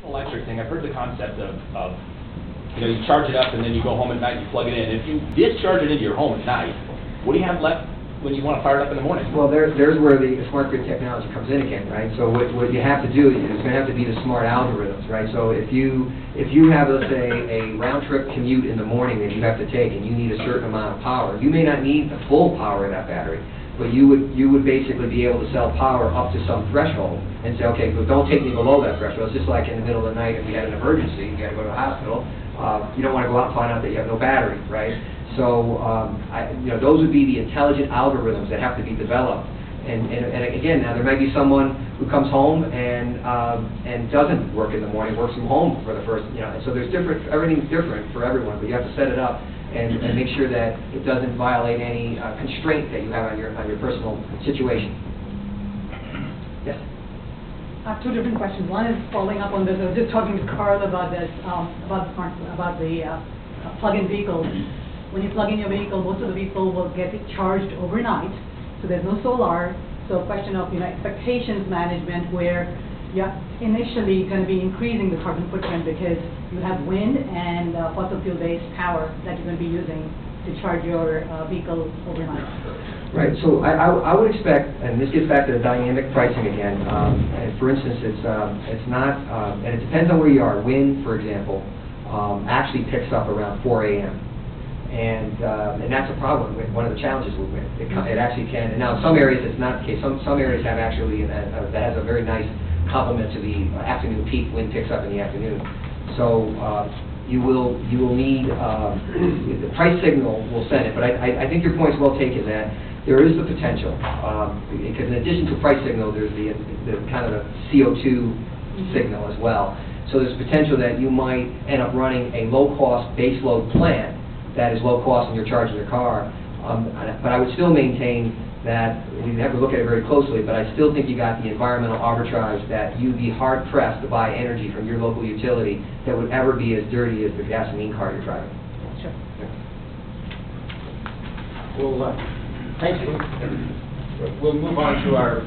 Electric thing, I've heard the concept of you charge it up and then you go home at night and you plug it in. If you discharge it into your home at night, what do you have left when you want to fire it up in the morning? Well, there's where the smart grid technology comes in again, right? So what you have to do is it's going to have to be the smart algorithms, right? So if you have, let's say, a round-trip commute in the morning that you have to take and you need a certain amount of power, you may not need the full power of that battery, but you would basically be able to sell power up to some threshold and say, okay, but don't take me below that threshold. It's just like in the middle of the night if you had an emergency, you got to go to the hospital. You don't want to go out and find out that you have no battery, right? So, those would be the intelligent algorithms that have to be developed. And again, now there might be someone who comes home and doesn't work in the morning, works from home for the first, and so there's everything's different for everyone, but you have to set it up and make sure that it doesn't violate any constraint that you have on your personal situation. Yes? I have two different questions. One is following up on this. I was just talking to Carl about this, about the plug-in vehicles. When you plug in your vehicle, most of the vehicle will get it charged overnight, so there's no solar. So a question of expectations management, where you're initially going to be increasing the carbon footprint because you have wind and fossil fuel-based power that you're going to be using to charge your vehicle overnight. Right. So I would expect, and this gets back to the dynamic pricing again. And for instance, it's not, and it depends on where you are. Wind, for example, actually picks up around 4 a.m. And that's a problem. One of the challenges with wind. It actually can. And now in some areas it's not the case. Some areas have actually that has a very nice complement to the afternoon peak. Wind picks up in the afternoon. So you will need the price signal will send it. But I think your point's well taken that there is the potential, because in addition to price signal, there's the kind of the CO2 signal as well. So there's potential that you might end up running a low-cost base load plant that is low cost and you're charging your car. But I would still maintain that you have to look at it very closely, but I still think you got the environmental arbitrage that you'd be hard-pressed to buy energy from your local utility that would ever be as dirty as the gasoline car you're driving. Sure. Well, thank you. We'll move on to our